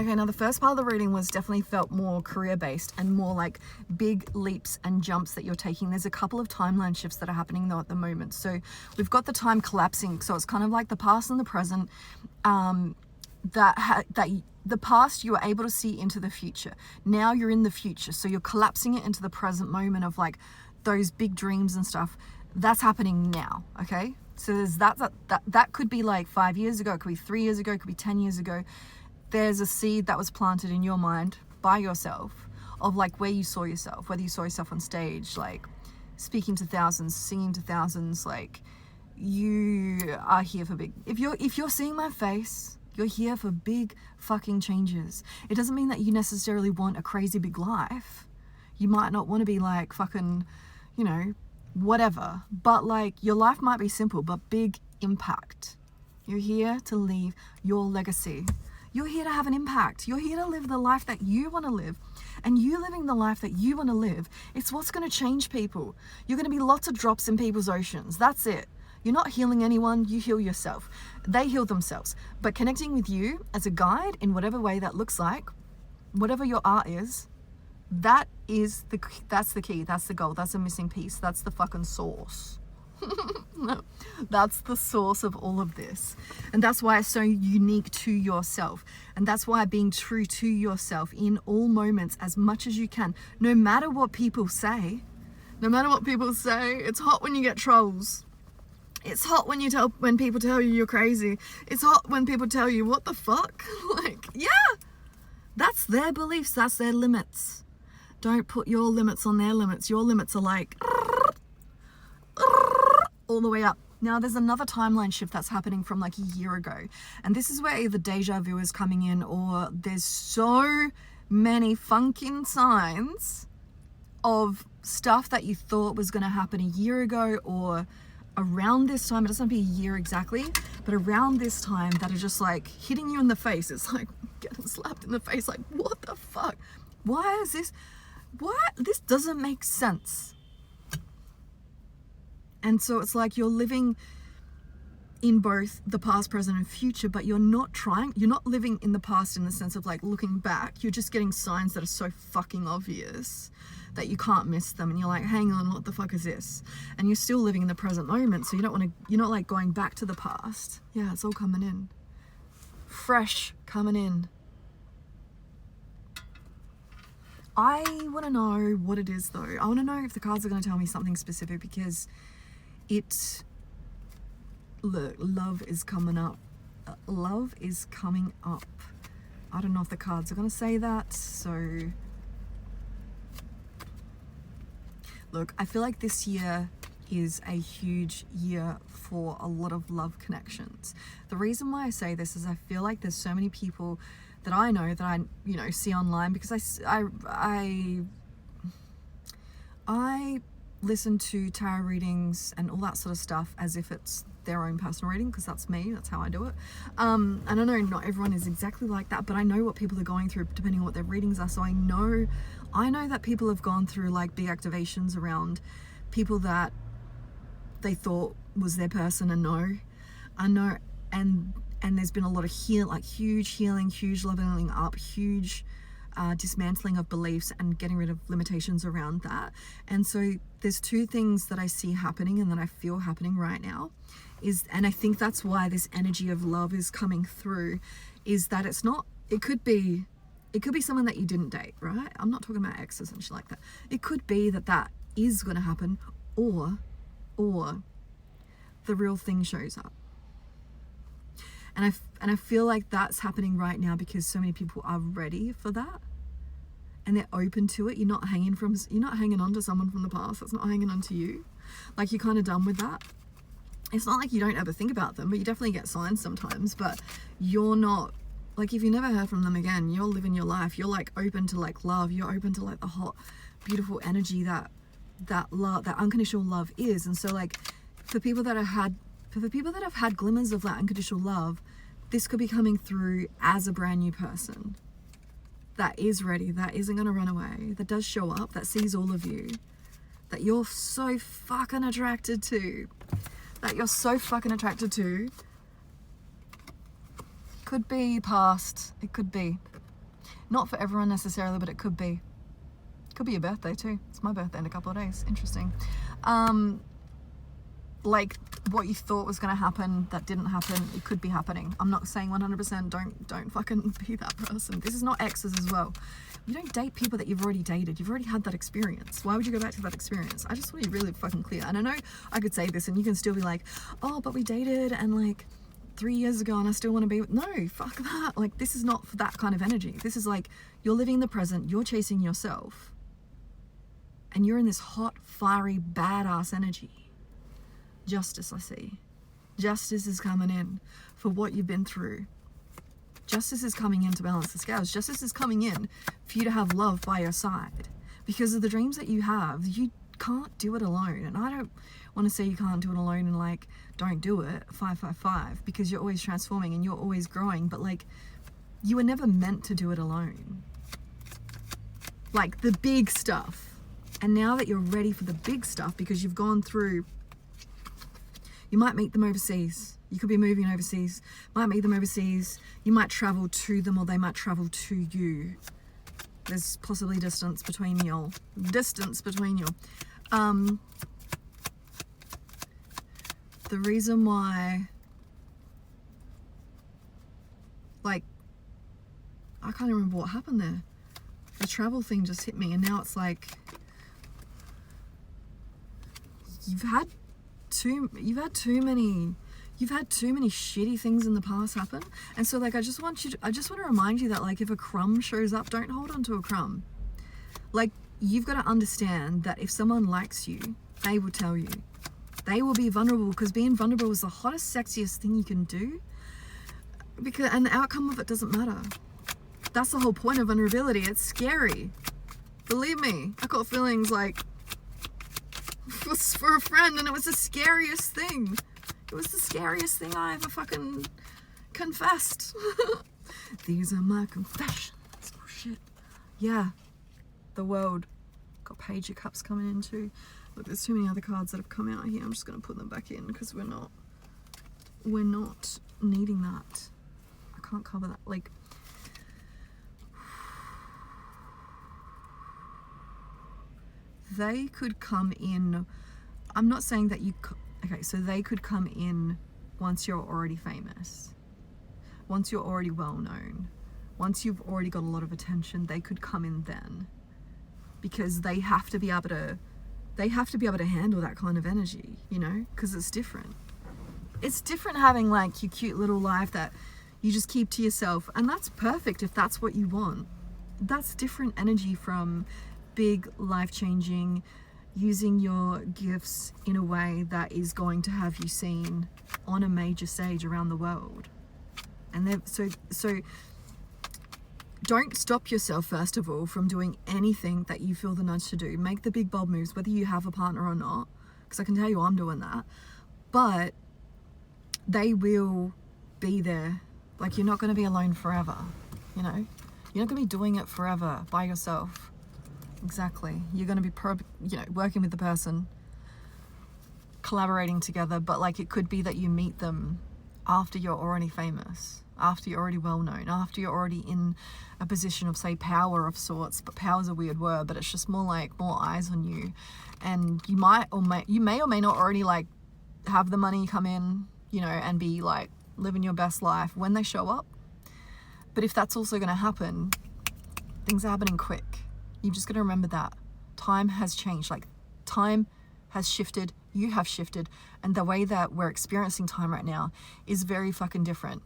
Okay, now the first part of the reading was definitely felt more career-based and more like big leaps and jumps that you're taking. There's a couple of timeline shifts that are happening though at the moment. So we've got the time collapsing. So it's kind of like the past and the present, that the past you were able to see into the future. Now you're in the future. So you're collapsing it into the present moment of like those big dreams and stuff. That's happening now, okay? So there's that could be like 5 years ago, it could be 3 years ago, it could be 10 years ago. There's a seed that was planted in your mind by yourself of like where you saw yourself, whether you saw yourself on stage, like speaking to thousands, singing to thousands, like you are here for big, if you're seeing my face, you're here for big fucking changes. It doesn't mean that you necessarily want a crazy big life. You might not want to be like fucking, you know, whatever, but like your life might be simple, but big impact. You're here to leave your legacy. You're here to have an impact. You're here to live the life that you want to live. And you living the life that you want to live, it's what's going to change people. You're going to be lots of drops in people's oceans. That's it. You're not healing anyone, you heal yourself. They heal themselves. But connecting with you as a guide in whatever way that looks like, whatever your art is, that's the key, that's the goal, that's the missing piece, that's the fucking source. That's the source of all of this. And that's why it's so unique to yourself. And that's why being true to yourself in all moments as much as you can, no matter what people say, it's hot when you get trolls. It's hot when people tell you you're crazy. It's hot when people tell you, what the fuck? Like, yeah, that's their beliefs, that's their limits. Don't put your limits on their limits. Your limits are like all the way up. Now there's another timeline shift that's happening from like a year ago. And this is where either deja vu is coming in or there's so many funking signs of stuff that you thought was going to happen a year ago or around this time. It doesn't have to be a year exactly, but around this time that are just like hitting you in the face. It's like getting slapped in the face. Like, what the fuck? Why is this? What? This doesn't make sense. And so it's like you're living in both the past, present, and future, but you're not living in the past in the sense of like looking back. You're just getting signs that are so fucking obvious that you can't miss them. And you're like, hang on, what the fuck is this? And you're still living in the present moment. So you're not like going back to the past. Yeah, it's all coming in. Fresh coming in. I want to know what it is though. I want to know if the cards are going to tell me something specific because look, love is coming up. Love is coming up. I don't know if the cards are going to say that. So look, I feel like this year is a huge year for a lot of love connections. The reason why I say this is I feel like there's so many people that I know that I see online because I listen to tarot readings and all that sort of stuff as if it's their own personal reading because that's me, that's how I do it. And I know not everyone is exactly like that, but I know what people are going through depending on what their readings are. So I know that people have gone through like big activations around people that they thought was their person, and I know and there's been a lot of huge healing, huge leveling up, huge dismantling of beliefs and getting rid of limitations around that. And so there's two things that I see happening and that I feel happening right now and I think that's why this energy of love is coming through, is that it could be someone that you didn't date, right? I'm not talking about exes and shit like that. It could be that is going to happen, or the real thing shows up. And I feel like that's happening right now because so many people are ready for that and they're open to it. You're not hanging on to someone from the past that's not hanging on to you. Like, you're kind of done with that. It's not like you don't ever think about them, but you definitely get signs sometimes, but you're not, like, if you never heard from them again, you're living your life. You're like open to like love. You're open to like the hot, beautiful energy that love, that unconditional love is. And so like for the people that have had glimmers of that unconditional love, this could be coming through as a brand new person that is ready, that isn't going to run away, that does show up, that sees all of you, that you're so fucking attracted to, Could be past, it could be. Not for everyone necessarily, but it could be. Could be your birthday too. It's my birthday in a couple of days. Interesting. Like what you thought was going to happen that didn't happen, it could be happening. I'm not saying 100% don't fucking be that person. This is not exes as well. You don't date people that you've already dated. You've already had that experience. Why would you go back to that experience? I just want to be really fucking clear. And I know I could say this and you can still be like, oh, but we dated and like 3 years ago and I still want to be with... No, fuck that. Like, this is not for that kind of energy. This is like, you're living the present, you're chasing yourself, and you're in this hot, fiery, badass energy. Justice, I see. Justice is coming in for what you've been through. Justice is coming in to balance the scales. Justice is coming in for you to have love by your side. Because of the dreams that you have, you can't do it alone. And I don't want to say you can't do it alone and like, don't do it, 555, because you're always transforming and you're always growing. But like, you were never meant to do it alone. Like the big stuff. And now that you're ready for the big stuff, because you've gone through... You might meet them overseas. You could be moving overseas. Might meet them overseas. You might travel to them or they might travel to you. There's possibly distance between y'all. The reason why... Like... I can't remember what happened there. The travel thing just hit me and now it's like... You've had too many shitty things in the past happen, and so like I just want to remind you that like if a crumb shows up, don't hold on to a crumb. Like, you've got to understand that if someone likes you, they will tell you. They will be vulnerable, because being vulnerable is the hottest, sexiest thing you can do, and the outcome of it doesn't matter. That's the whole point of vulnerability. It's scary, believe me. I got feelings like was for a friend, and it was the scariest thing. It was the scariest thing I ever fucking confessed. These are my confessions. Oh shit. Yeah. The world. Got Page of Cups coming in too. Look, there's too many other cards that have come out here. I'm just gonna put them back in because we're not needing that. I can't cover that. Like, they could come in. I'm not saying that you okay, so they could come in once you're already famous, once you're already well known, once you've already got a lot of attention. They could come in then, because they have to be able to handle that kind of energy, you know, because it's different. It's different having like your cute little life that you just keep to yourself, and that's perfect if that's what you want. That's different energy from big, life-changing, using your gifts in a way that is going to have you seen on a major stage around the world. And so don't stop yourself, first of all, from doing anything that you feel the nudge to do. Make the big bold moves, whether you have a partner or not, because I can tell you I'm doing that. But they will be there. Like, you're not going to be alone forever, you know? You're not going to be doing it forever by yourself. Exactly. You're going to be working with the person, collaborating together, but like it could be that you meet them after you're already famous, after you're already well known, after you're already in a position of, say, power of sorts. But power's a weird word, but it's just more like more eyes on you, and you may or may not already like have the money come in, you know, and be like living your best life when they show up. But if that's also going to happen, things are happening quick. You've just got to remember that time has changed. Like, time has shifted, you have shifted, and the way that we're experiencing time right now is very fucking different.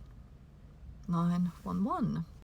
911.